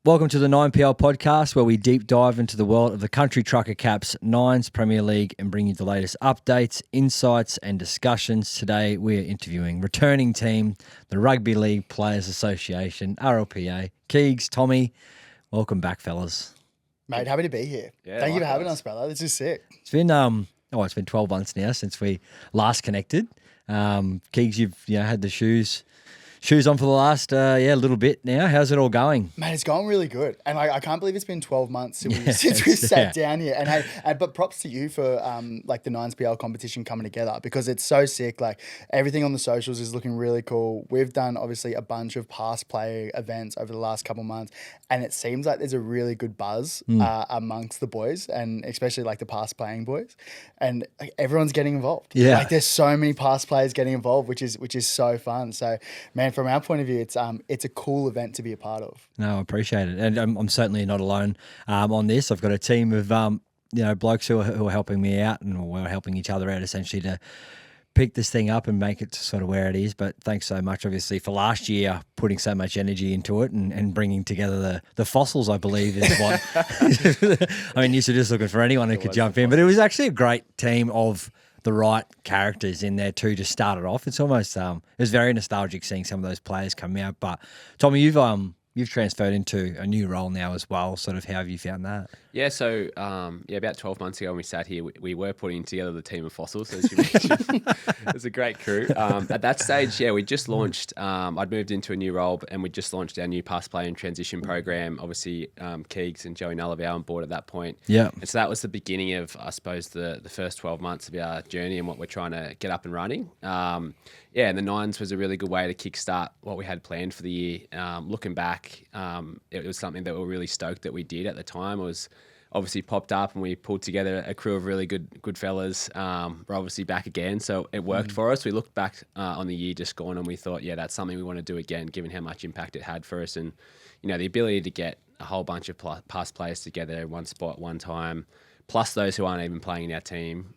Welcome to the 9PL podcast, where we deep dive into the world of the Country Trucker Caps, Nines, Premier League, and bring you the latest updates, insights, and discussions. Today, we are interviewing returning team, the Rugby League Players Association, RLPA. Keegs, Tommy, welcome back, fellas. Mate, happy to be here. Thank you for having us, brother. This is sick. It's been 12 months now since we last connected. Keegs, you've had the shoes on for the last little bit now. How's it all going? Mate, it's going really good. And I can't believe it's been 12 months since we sat down here. And hey, but props to you for the Nines PL competition coming together, because it's so sick. Like, everything on the socials is looking really cool. We've done obviously a bunch of past play events over the last couple of months, and it seems like there's a really good buzz amongst the boys, and especially like the past playing boys, and like, everyone's getting involved. Yeah, like there's so many past players getting involved, which is so fun. So, man, from our point of view, it's a cool event to be a part of. No, I appreciate it, and I'm certainly not alone on this. I've got a team of blokes who are helping me out, and we're helping each other out essentially to pick this thing up and make it to sort of where it is. But thanks so much, obviously, for last year putting so much energy into it and bringing together the fossils, I believe, is what. I mean, you're just looking for anyone who could jump in, but it was actually a great team of the right characters in there too to start it off. It's almost it was very nostalgic seeing some of those players come out. But Tommy, you've transferred into a new role now as well. Sort of, how have you found that? Yeah, so about 12 months ago when we sat here, we were putting together the team of fossils, as you mentioned. It was a great crew. At that stage, we just launched, I'd moved into a new role, and we just launched our new past play and transition program. Obviously, Keegs and Joey Nullavow on board at that point. Yeah. And so that was the beginning of, I suppose, the first 12 months of our journey and what we're trying to get up and running. And the Nines was a really good way to kickstart what we had planned for the year. Looking back, it was something that we were really stoked that we did at the time. It was obviously popped up and we pulled together a crew of really good fellas. We're obviously back again, so it worked for us. We looked back on the year just gone and we thought, that's something we want to do again, given how much impact it had for us. And, the ability to get a whole bunch of past players together in one spot, one time, plus those who aren't even playing in our team.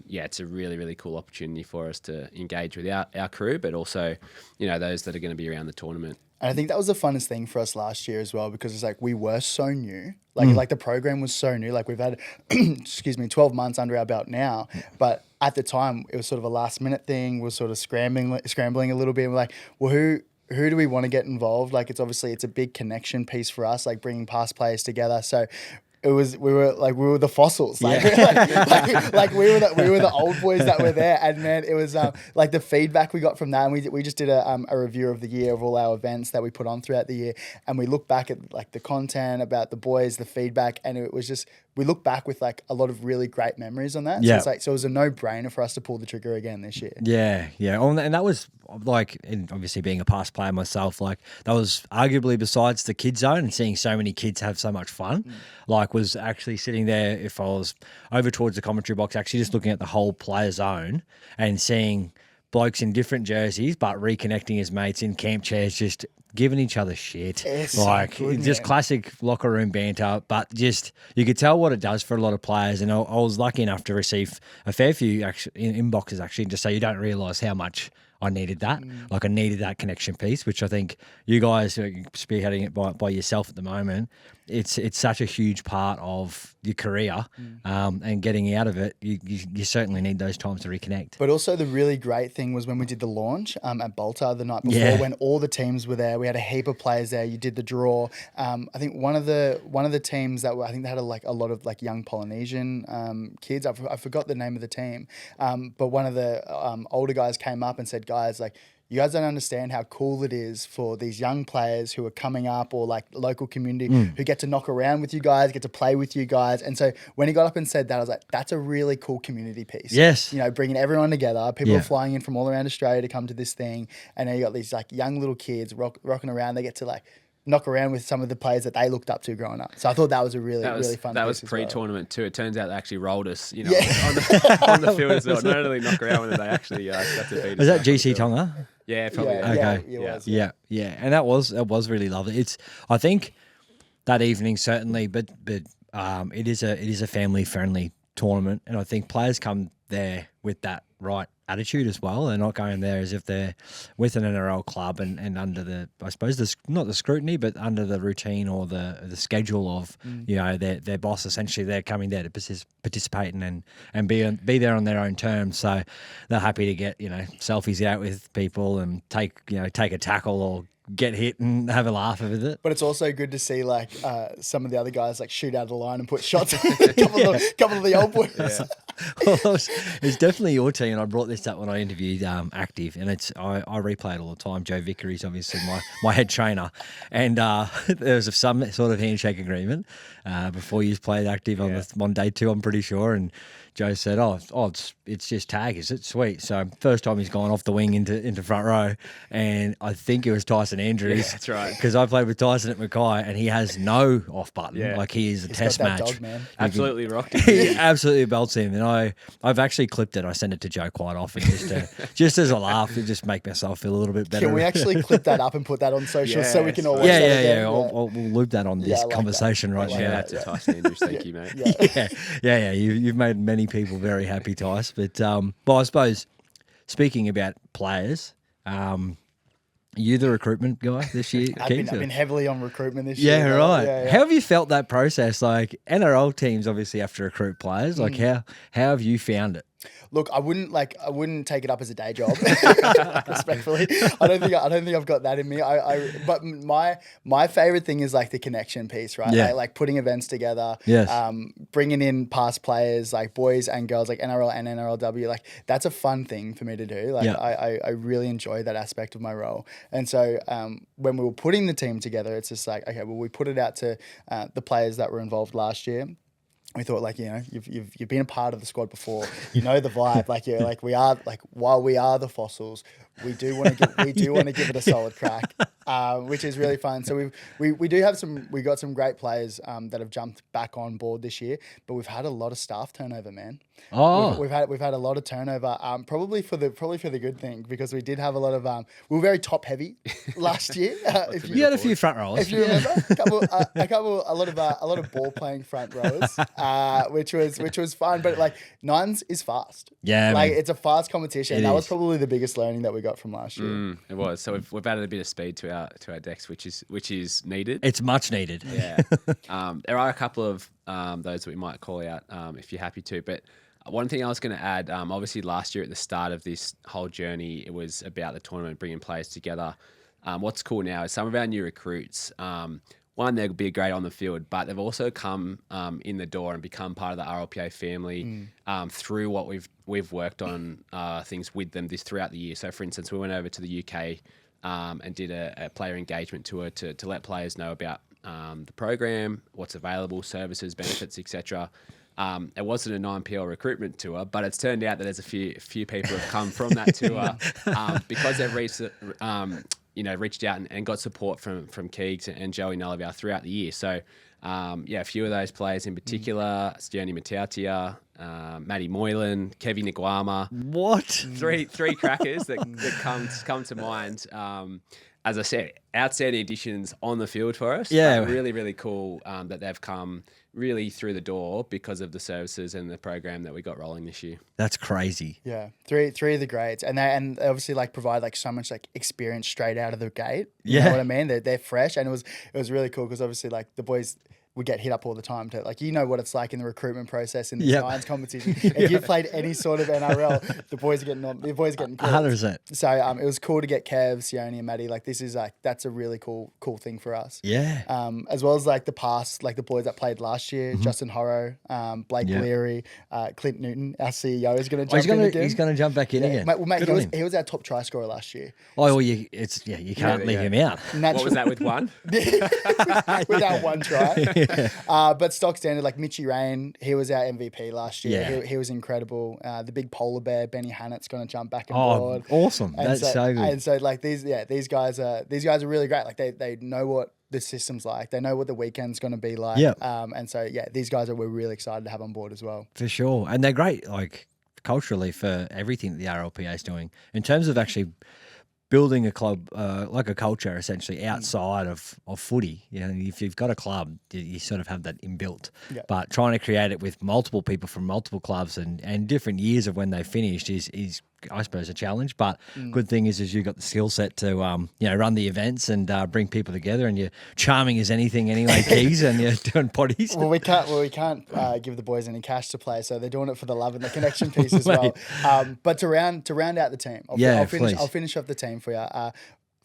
It's a really, really cool opportunity for us to engage with our crew, but also, those that are going to be around the tournament. And I think that was the funnest thing for us last year as well, because it's like we were so new. Like the program was so new. Like, we've had, 12 months under our belt now. But at the time, it was sort of a last minute thing. We were sort of scrambling a little bit. And we're like, well, who do we want to get involved? Like, it's a big connection piece for us, like bringing past players together. So we were the fossils, we were the old boys that were there, and man, it was like the feedback we got from that, and we just did a review of the year of all our events that we put on throughout the year, and we looked back at like the content about the boys, the feedback, and it was just, we look back with like a lot of really great memories on that. Yeah. So it was a no-brainer for us to pull the trigger again this year. Yeah. And that was like, and obviously being a past player myself, like that was arguably, besides the kids zone and seeing so many kids have so much fun, like was actually sitting there, if I was over towards the commentary box, actually just looking at the whole player zone and seeing blokes in different jerseys, but reconnecting as mates in camp chairs, just giving each other shit. It's like so good, just man. Classic locker room banter, but just you could tell what it does for a lot of players. And I was lucky enough to receive a fair few inboxes actually to say you don't realise how much I needed that. Like, I needed that connection piece, which I think you guys are spearheading it by yourself at the moment. It's such a huge part of your career, and getting out of it, you certainly need those times to reconnect. But also the really great thing was when we did the launch at Bolter the night before, when all the teams were there, we had a heap of players there. You did the draw. I think one of the teams that were, I think they had a lot of like young Polynesian kids. I forgot the name of the team, but one of the older guys came up and said, guys, like, you guys don't understand how cool it is for these young players who are coming up, or like local community who get to knock around with you guys, get to play with you guys. And so when he got up and said that, I was like, that's a really cool community piece. Yes. Bringing everyone together. People are flying in from all around Australia to come to this thing. And now you got these like young little kids rocking around. They get to like knock around with some of the players that they looked up to growing up. So I thought that was a really fun. That was piece pre-tournament too. It turns out they actually rolled us, on Yeah. the field as well. Not only knock around with it, they actually got to beat us. Was that back on the GC field. Tonga? Yeah, probably. Okay. It was. Yeah, and that was really lovely. I think that evening certainly, but it is a family friendly tournament, and I think players come there with that right attitude as well. They're not going there as if they're with an NRL club and under the, I suppose, not the scrutiny, but under the routine or the schedule of, their boss. Essentially, they're coming there to participate and be there on their own terms. So they're happy to get, selfies out with people and take a tackle or get hit and have a laugh with it. But it's also good to see like some of the other guys like shoot out of the line and put shots. couple of the old boys. Yeah. Well, it's definitely your team, and I brought this up when I interviewed Active, and I replay it all the time. Joe Vickery's obviously my head trainer, and there was some sort of handshake agreement before you played Active on day 2, I'm pretty sure, and Joe said, "Oh, it's just tag, is it? Sweet." So first time he's gone off the wing into front row, and I think it was Tyson Andrews. Yeah, that's right. Because I played with Tyson at Mackay, and he has no off button. Yeah. Like he is a test got that match. dog, man. Absolutely rocked him. He absolutely belts him, and I've actually clipped it. I send it to Joe quite often just as a laugh, to just make myself feel a little bit better. Can we actually clip that up and put that on social so we can all watch yeah, that yeah, again? yeah. We'll loop that on this conversation right now. Shout out to Tyson Andrews. Thank you, mate. Yeah. You've made many people very happy, Tice. But I suppose speaking about players, you the recruitment guy this year? I've been heavily on recruitment this year. Yeah, right. Yeah. How have you felt that process? Like NRL teams obviously have to recruit players. Like how have you found it? Look, I wouldn't take it up as a day job. Respectfully, I don't think I've got that in me. But my favorite thing is like the connection piece, right? Yeah. Like putting events together. Yes. Bringing in past players, like boys and girls, like NRL and NRLW. Like that's a fun thing for me to do. Like I really enjoy that aspect of my role. And so when we were putting the team together, it's just like, okay, well, we put it out to the players that were involved last year. We thought, like, you've been a part of the squad before, the vibe, while we are the fossils, we do want to give it a solid crack, which is really fun. So we got some great players that have jumped back on board this year, but we've had a lot of staff turnover, man. Oh, we've had a lot of turnover, probably for the good thing, because we did have a lot of we were very top heavy last year. You had a few front rows, if you remember, a lot of ball playing front rows, which was fun. But like nines is fast, it's a fast competition. That was probably the biggest learning that we got from last year. It was. So we've added a bit of speed to our decks, which is needed. It's much needed. Yeah. There are a couple of those that we might call out if you're happy to, but. One thing I was going to add, obviously last year at the start of this whole journey, it was about the tournament, bringing players together. What's cool now is some of our new recruits, one, they'll be great on the field, but they've also come in the door and become part of the RLPA family through what we've worked on things with them throughout the year. So, for instance, we went over to the UK and did a player engagement tour to let players know about the program, what's available, services, benefits, etc. It wasn't a 9PL recruitment tour, but it's turned out that there's a few people have come from that tour because they've reached out and got support from Keegan and Joey Nullivar throughout the year. So, a few of those players in particular, Stioni Matautia, Matty Moylan, Kevin Niguama. What? Three crackers that come to mind. As I said, outstanding additions on the field for us. Yeah. Really, really cool that they've come really through the door because of the services and the program that we got rolling this year. That's crazy. Yeah, three of the grades, and they obviously like provide like so much like experience straight out of the gate. You know what I mean? They're fresh, and it was really cool because obviously like the boys would get hit up all the time to like, what it's like in the recruitment process in the science competition. If you've played any sort of NRL, the boys are getting called. 100%. So it was cool to get Kev, Sione and Maddie. Like this is like, that's a really cool thing for us. Yeah. As well as like the past, like the boys that played last year, Justin Horrow, Blake Leary, Clint Newton, our CEO is going to jump in again. He's going to jump back in again. Mate, he was our top try scorer last year. Oh, well, you can't leave him out. What was that with one? Without one try. But stock standard, like Mitchie Rain, he was our MVP last year. Yeah. He was incredible. The big polar bear, Benny Hannett's going to jump back on board. Awesome. That's so good. And so like these guys are really great. Like they know what the system's like. They know what the weekend's going to be like. Yep. And so these guys we're really excited to have on board as well. For sure. And they're great, like culturally, for everything that the RLPA is doing in terms of actually building a club, like a culture, essentially outside of footy. If you've got a club, you sort of have that inbuilt. Yeah. But trying to create it with multiple people from multiple clubs and different years of when they finished is I suppose, a challenge. But good thing is you've got the skill set to, run the events and bring people together, and you're charming as anything anyway, Keys, and you're doing potties. Well, we can't give the boys any cash to play, so they're doing it for the love and the connection piece as well. But to round out the team, I'll finish off the team for you.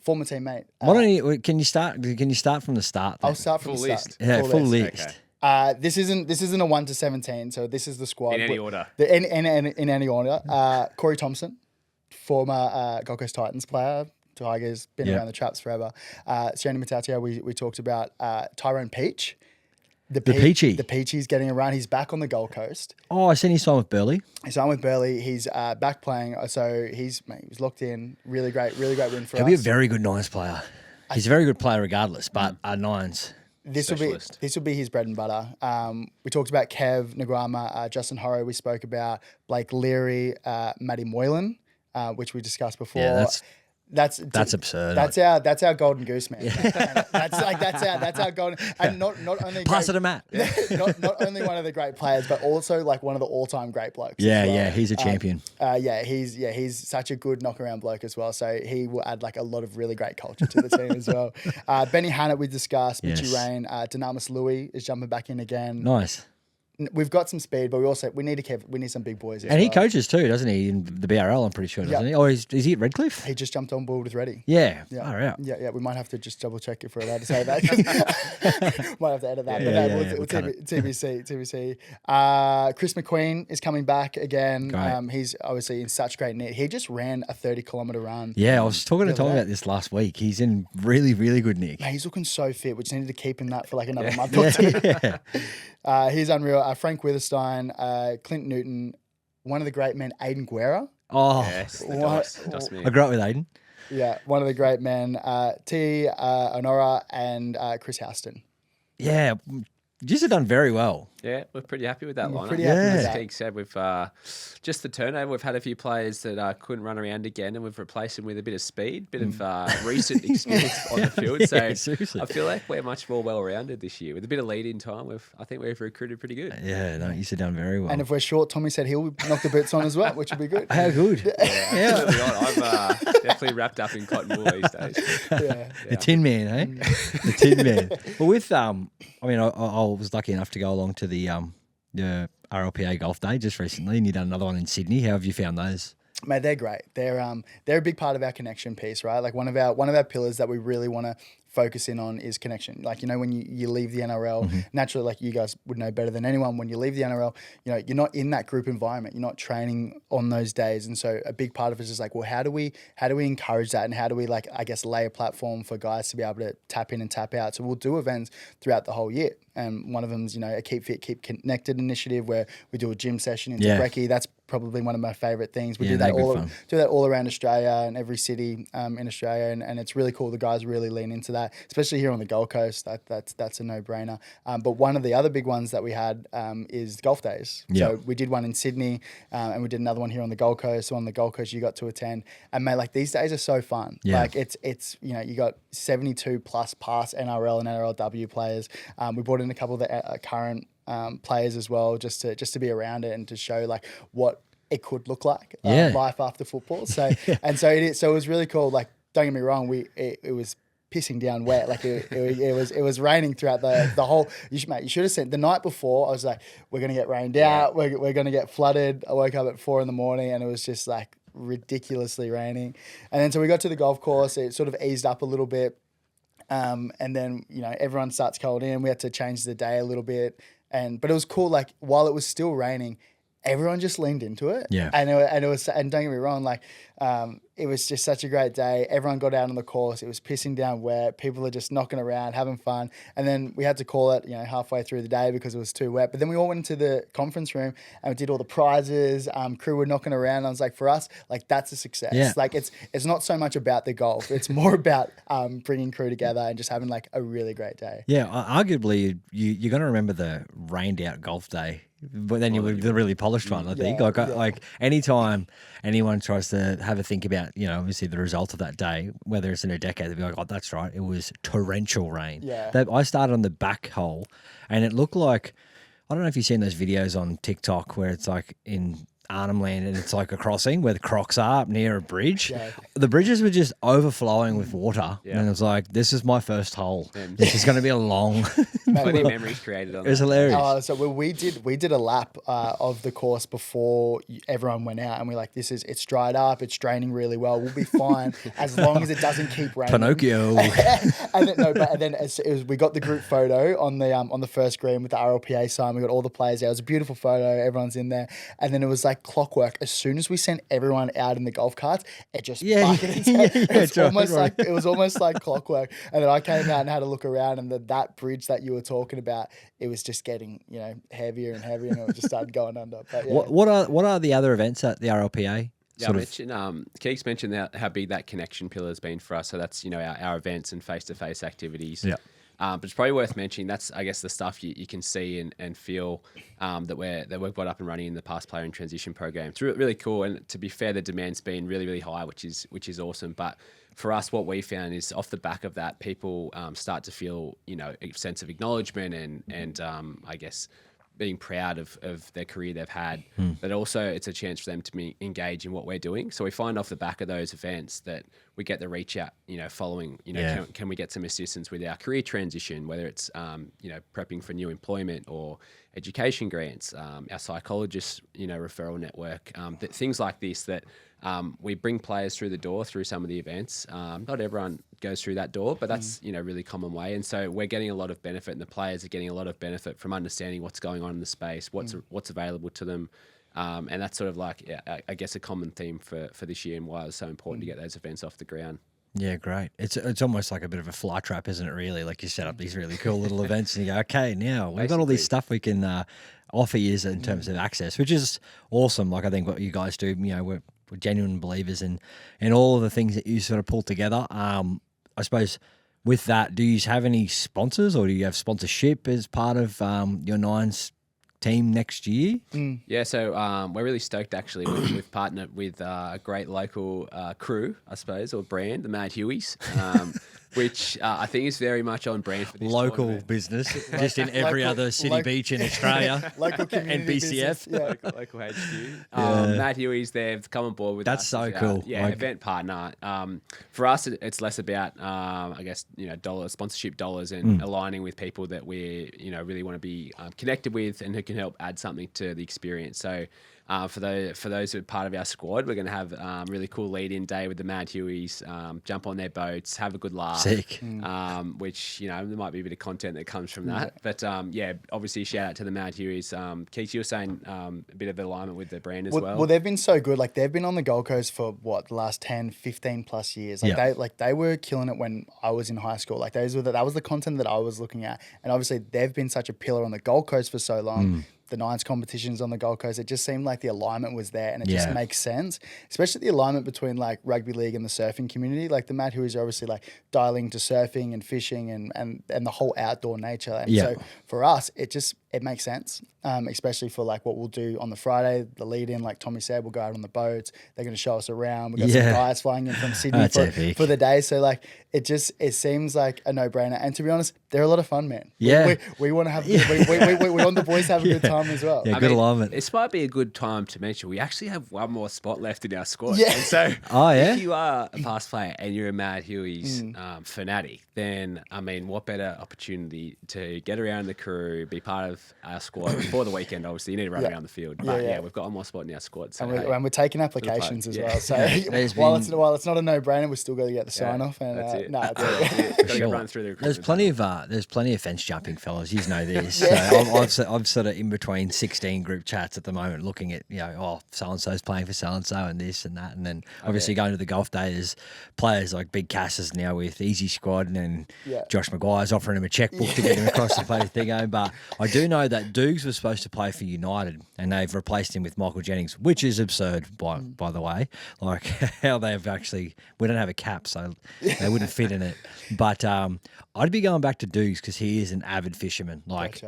Former teammate. Why don't you? Can you start? Can you start from the start? Then? I'll start from Full the list. start. Yeah, full list. Okay. This isn't a 1 to 17, so this is the squad In any order. In any order. Corey Thompson, former Gold Coast Titans player. Tigers, been around the traps forever. Sione Mattatio, we talked about. Tyrone Peach. The Peachy. The Peachy's getting a run. He's back on the Gold Coast. Oh, I seen his sign with Burley. He's on with Burley. He's back playing. So he was locked in. Really great win for He'll us. be a very good nines player. He's a very good player regardless, but nines. This will be his bread and butter. We talked about Kev Naguama, Justin Horro. We spoke about Blake Leary, Matty Moylan, which we discussed before. Yeah, that's absurd. That's our golden goose, man. Yeah. that's our golden. And not only pass it to Matt. not only one of the great players, but also like one of the all-time great blokes. Yeah, he's a champion. He's such a good knock-around bloke as well. So he will add like a lot of really great culture to the team as well. Benny Hannett we discussed. Mitchie Rain, Dynamis Louis is jumping back in again. Nice. We've got some speed, but we need some big boys. And he coaches too, doesn't he? In the BRL, I'm pretty sure, doesn't he? Or is he at Redcliffe? He just jumped on board with Reddy. Yeah. Yeah. Out. Yeah. We might have to just double check if we're allowed to say that. Might have to edit that. We'll TBC. Chris McQueen is coming back again. He's obviously in such great nick. He just ran a 30-kilometer run. Yeah, I was talking to Tom about this last week. He's in really, really good nick. Man, he's looking so fit. We just needed to keep him that for like another month or two. He's unreal. Frank Witherstein, Clint Newton, one of the great men, Aiden Guerra. Oh, yes, I grew up with Aiden. Yeah, one of the great men, T. Honora and Chris Houston. Yeah, you have done very well. Yeah, we're pretty happy with that lineup. Pretty happy with that. As Keeg said, we've just the turnover. We've had a few players that couldn't run around again, and we've replaced them with a bit of speed, bit of recent experience on the field. So seriously. I feel like we're much more well-rounded this year. With a bit of lead-in time, I think we've recruited pretty good. Yeah, no, you have done very well. And if we're short, Tommy said he'll knock the boots on as well, which would be good. How good. Yeah. I'm definitely wrapped up in cotton wool these days. Yeah. The Tin Man, eh? The Tin Man. Well, with I was lucky enough to go along to the RLPA Golf Day just recently, and you've done another one in Sydney. How have you found those? Mate, they're great. They're a big part of our connection piece, right? Like one of our pillars that we really want to focus in on is connection. Like, when you leave the NRL, naturally, like you guys would know better than anyone, when you leave the NRL, you're not in that group environment. You're not training on those days. And so a big part of it is just like, well, how do we encourage that? And how do we lay a platform for guys to be able to tap in and tap out? So we'll do events throughout the whole year. And one of them's, a Keep Fit, Keep Connected initiative where we do a gym session in Brekkie. That's probably one of my favorite things. We do that all around Australia and every city in Australia, and it's really cool. The guys really lean into that, especially here on the Gold Coast. That's a no-brainer. But one of the other big ones that we had is golf days. Yeah. So we did one in Sydney, and we did another one here on the Gold Coast. So on the Gold Coast, you got to attend, and mate, like these days are so fun. Yeah. Like it's you got 72 plus past NRL and NRLW players. We brought in a couple of the current players as well, just to be around it and to show like what it could look like life after football. So and so it is. So it was really cool. Like, don't get me wrong, it was pissing down wet. Like it was raining throughout the whole. You should have seen the night before. I was like, we're gonna get rained out. We're gonna get flooded. I woke up at 4 a.m. and it was just like ridiculously raining. And then so we got to the golf course. It sort of eased up a little bit. And then everyone starts cold in. We had to change the day a little bit. But it was cool. Like, while it was still raining, everyone just leaned into it. Yeah. And don't get me wrong, like, it was just such a great day. Everyone got out on the course. It was pissing down wet. People are just knocking around, having fun. And then we had to call it, halfway through the day because it was too wet. But then we all went into the conference room and we did all the prizes. Crew were knocking around. I was like, for us, like, that's a success. Yeah. Like, it's not so much about the golf. It's more about bringing crew together and just having like a really great day. Yeah, arguably, you're going to remember the rained out golf day. But then you were the really polished one, I think. Like anytime anyone tries to have a think about, obviously the result of that day, whether it's in a decade, they'll be like, oh, that's right, it was torrential rain. Yeah. I started on the back hole and it looked like, I don't know if you've seen those videos on TikTok where it's like in Arnhem Land, and it's like a crossing where the crocs are up near a bridge. Yeah. The bridges were just overflowing with water, Yeah. and it was like, this is my first hole. This is going to be a long. Plenty of memories created on It was that. hilarious. So we did a lap of the course before everyone went out, and we're like, it's dried up, it's draining really well, we'll be fine as long as it doesn't keep raining. Pinocchio. And then we got the group photo on the first green with the RLPA sign. We got all the players there. It was a beautiful photo. Everyone's in there, and then it was like clockwork. As soon as we sent everyone out in the golf carts, it just bucketed. It was almost like clockwork. And then I came out and had a look around, and that bridge that you were talking about, it was just getting heavier and heavier, and it just started going under. But yeah. What are the other events at the RLPA? Yeah, I mentioned, Keeks mentioned how big that connection pillar has been for us. So that's, our events and face-to-face activities. Yeah. But it's probably worth mentioning. That's, I guess, the stuff you can see and feel that we've got up and running in the past player and transition program. It's really cool. And to be fair, the demand's been really, really high, which is awesome. But for us, what we found is off the back of that, people start to feel, a sense of acknowledgement and I guess, being proud of their career they've had, but also it's a chance for them to engage in what we're doing. So we find off the back of those events that we get the reach out, following, can we get some assistance with our career transition, whether it's, prepping for new employment or education grants, our psychologist, referral network, things like this that we bring players through the door through some of the events. Not everyone goes through that door, but that's really common way. And so we're getting a lot of benefit, and the players are getting a lot of benefit from understanding what's going on in the space, what's available to them, and that's sort of like I guess a common theme for this year and why it's so important to get those events off the ground. Yeah, great. It's almost like a bit of a fly trap, isn't it, really? Like you set up these really cool little events and you go, okay, now we've got all this stuff we can offer you in terms of access, which is awesome. Like I think what you guys do, we're genuine believers in all of the things that you sort of pull together. I suppose with that, do you have any sponsors or do you have sponsorship as part of your Nines team next year? Yeah, so we're really stoked actually. We've partnered with a great local crew, I suppose, or brand, the Mad Hueys, which I think is very much on brand for this local tournament. business, just in every other city beach in Australia, local and BCF. Local HQ. Matt Huey's there to come on board with That's us. so cool. Event partner. For us, it's less about, I guess, sponsorship dollars and aligning with people that we, really want to be connected with and who can help add something to the experience. So for those who are part of our squad, we're going to have really cool lead-in day with the Mad Hueys, jump on their boats, have a good laugh. Sick. Which, there might be a bit of content that comes from that. But, obviously shout out to the Mad Hueys. Keith, you were saying a bit of alignment with the brand as well. Well, they've been so good. Like, they've been on the Gold Coast for, the last 10, 15 plus years. They were killing it when I was in high school. Like, that was the content that I was looking at. And obviously, they've been such a pillar on the Gold Coast for so long. The Nines competitions on the Gold Coast, it just seemed like the alignment was there, and it just makes sense, especially the alignment between like rugby league and the surfing community. Like the Matt Hueys are obviously like dialing to surfing and fishing and the whole outdoor nature. And so for us, it makes sense, especially for like what we'll do on the Friday, the lead in, like Tommy said, we'll go out on the boats. They're going to show us around. We've got some guys flying in from Sydney for the day. So like, it seems like a no brainer. And to be honest, they're a lot of fun, man. Yeah. We want to have, we want the boys to have a good time as well. Yeah, good alignment. This might be a good time to mention we actually have one more spot left in our squad. Yeah. And so if you are a past player and you're a Mad Hueys fanatic, then, what better opportunity to get around the crew, be part of our squad for the weekend. Obviously, you need to run around the field. But we've got one more spot in our squad. So and we're taking applications as well. So while it's not a no-brainer, we're still going to get the sign-off. And that's it. That's it. Got to run through the there's plenty of fence jumping, fellas. You know this. So I'm sort of in between 16 group chats at the moment, looking at so and so's playing for so and so and this and that, and then obviously going to the golf day. There's players like Big Cass is now with Easy Squad, and Josh Maguire's offering him a checkbook to get him across the play thingo. But I do know that Dukes was supposed to play for United, and they've replaced him with Michael Jennings, which is absurd, by the way. Like how they've actually, we don't have a cap, so they wouldn't fit in it. But I'd be going back to Dukes because he is an avid fisherman. Like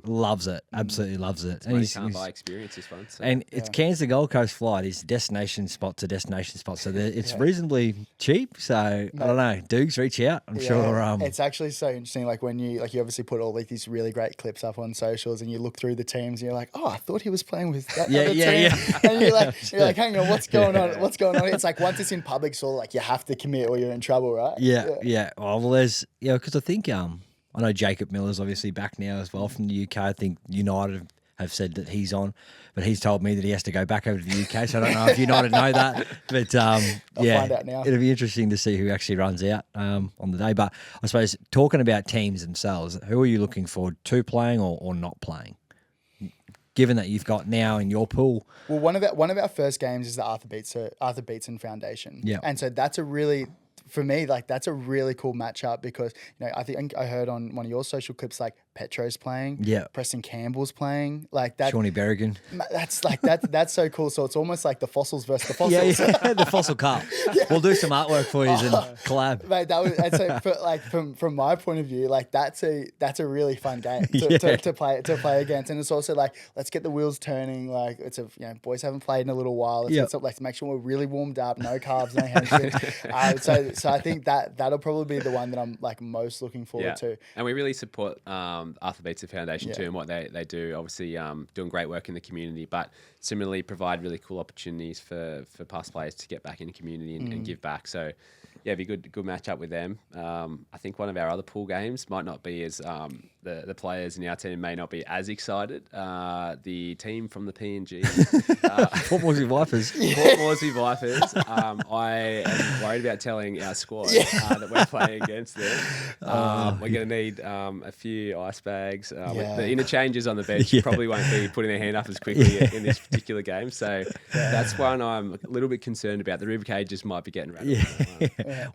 loves it, absolutely loves it. And he's can't buy experience this one. So. And it's Cairns to Gold Coast flight is destination spot to destination spot, so it's reasonably cheap. So I don't know, Dukes, reach out. I'm sure. It's actually so interesting. Like when you obviously put all these really great clips up stuff on socials, and you look through the teams, and you're like, oh, I thought he was playing with that Yeah, other yeah, team. yeah. And you're like, hang on, what's going on? What's going on? It's like once it's in public, sort of like you have to commit or you're in trouble, right? Yeah. Oh, well, there's because I think I know Jacob Miller's obviously back now as well from the UK. I think United have said that he's on, but he's told me that he has to go back over to the UK. So I don't know if United know that, but I'll find out now. it'll be interesting to see who actually runs out on the day. But I suppose talking about teams themselves, who are you looking forward to playing or not playing? Given that you've got now in your pool, Well, one of our first games is the Arthur Beetson Foundation. Yeah. And so that's a really, for me, like that's a really cool matchup because I think I heard on one of your social clips like Petro's playing, Yeah. Preston Campbell's playing, like that. Shawnee Berrigan. That's so cool. So it's almost like the fossils versus the fossils. Yeah, the Fossil Cup. We'll do some artwork for you and collab. Mate, that was and so from my point of view, like that's a really fun game Yeah. to play against, and it's also like let's get the wheels turning. Like it's boys haven't played in a little while. Let's Yep. get some, like to make sure we're really warmed up, no carbs, no hamstrings. So I think that'll probably be the one that I'm like most looking forward to. And we really support Arthur Beetson Foundation Yeah. too and what they do. Obviously, doing great work in the community, but similarly provide really cool opportunities for past players to get back in the community and give back. So, yeah, it'd be good match up with them. I think one of our other pool games might not be as the players in our team may not be as excited. The team from the PNG, Port Moresby Vipers. Port Moresby Vipers. I am worried about telling our squad that we're playing against them. We're going to need a few ice bags. The interchanges on the bench probably won't be putting their hand up as quickly in this particular game. So that's one I'm a little bit concerned about. The rib cages might be getting rattled.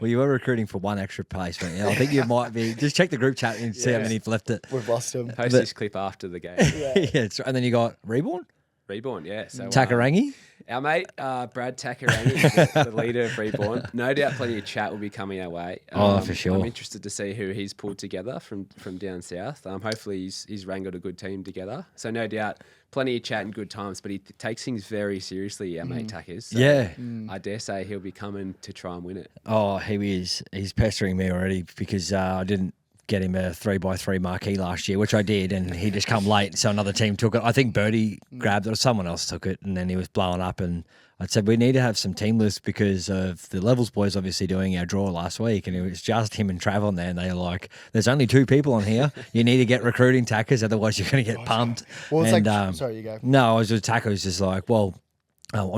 Well, you were recruiting for one extra place, weren't you? I think you might be. Just check the group chat and see how many have left it. We've lost them. Post this clip after the game. And then you got Reborn, Reborn, yeah. So Takarangi. our mate Brad Takarangi, the leader of Reborn. No doubt, plenty of chat will be coming our way. For sure. I'm interested to see who he's pulled together from down south. Hopefully, he's wrangled a good team together. So no doubt, plenty of chat and good times. But he takes things very seriously, our mate Tackers. So I dare say he'll be coming to try and win it. Oh, he is. He's pestering me already because I didn't get him a 3x3 marquee last year, which I did, and he just come late, so another team took it. I think Birdie grabbed it or someone else took it, and then he was blowing up, and I said we need to have some team lists because of the Levels boys obviously doing our draw last week, and it was just him and Trav on there, and they were like, there's only 2 people on here. You need to get recruiting Tackers, otherwise you're going to get pumped. Well, it's and, sorry, you go. No, I was with Tacker was just like, well,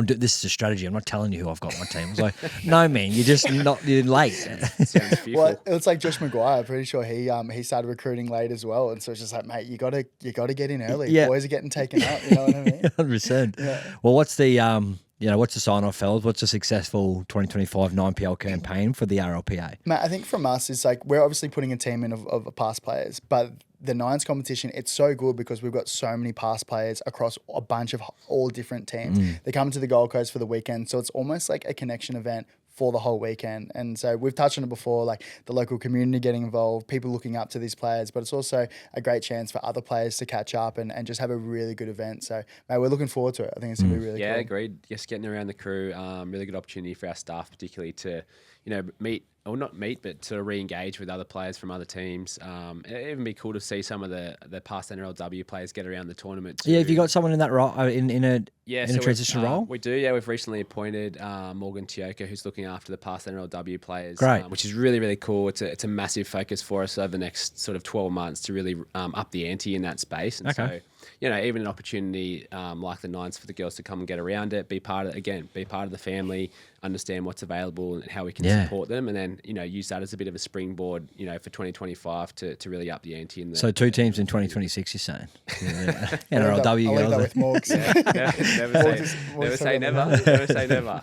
this is a strategy. I'm not telling you who I've got on my team. I was like, no, man, you're late. Sounds fearful. Well, it's like Josh Maguire. I'm pretty sure he started recruiting late as well, and so it's just like, mate, you gotta get in early. Yeah. Boys are getting taken out. You know what I mean? 100%. Yeah. Well, what's the what's the sign off, fellas? What's a successful 2025 9PL campaign for the RLPA? Mate, I think from us is like we're obviously putting a team in of past players, but the Nines competition, it's so good because we've got so many past players across a bunch of all different teams. They come to the Gold Coast for the weekend, so it's almost like a connection event for the whole weekend. And so we've touched on it before, like the local community getting involved, people looking up to these players, but it's also a great chance for other players to catch up and just have a really good event. So, mate, we're looking forward to it. I think it's going to be really cool. Yeah, agreed. Just getting around the crew, really good opportunity for our staff, particularly to, meet, or not meet, but sort of re-engage with other players from other teams. It'd even be cool to see some of the past NRLW players get around the tournament too. Yeah, have you got someone in that role, in a transition role? We do, yeah. We've recently appointed Morgan Tioka, who's looking after the past NRLW players. Great. Which is really, really cool. It's a massive focus for us over the next sort of 12 months to really up the ante in that space. And so, even an opportunity like the Nines for the girls to come and get around it, be part of the family, understand what's available and how we can support them, and then use that as a bit of a springboard for 2025 to really up the ante in the. So 2 teams in 2026, you're saying? NRLW I'll leave that girls. with Morgs. Never say never. Never say never.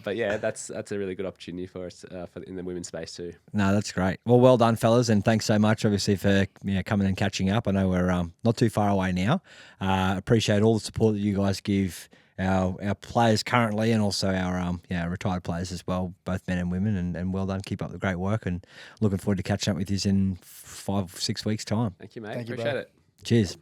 But yeah, that's a really good opportunity for us in the women's space too. No, that's great. Well done, fellas, and thanks so much, obviously, for coming and catching up. I know we're not too far away now. Appreciate all the support that you guys give our players currently, and also our retired players as well, both men and women. And well done. Keep up the great work, and looking forward to catching up with you in 5-6 weeks' time. Thank you, mate. Thank you, Appreciate bro. it. Cheers.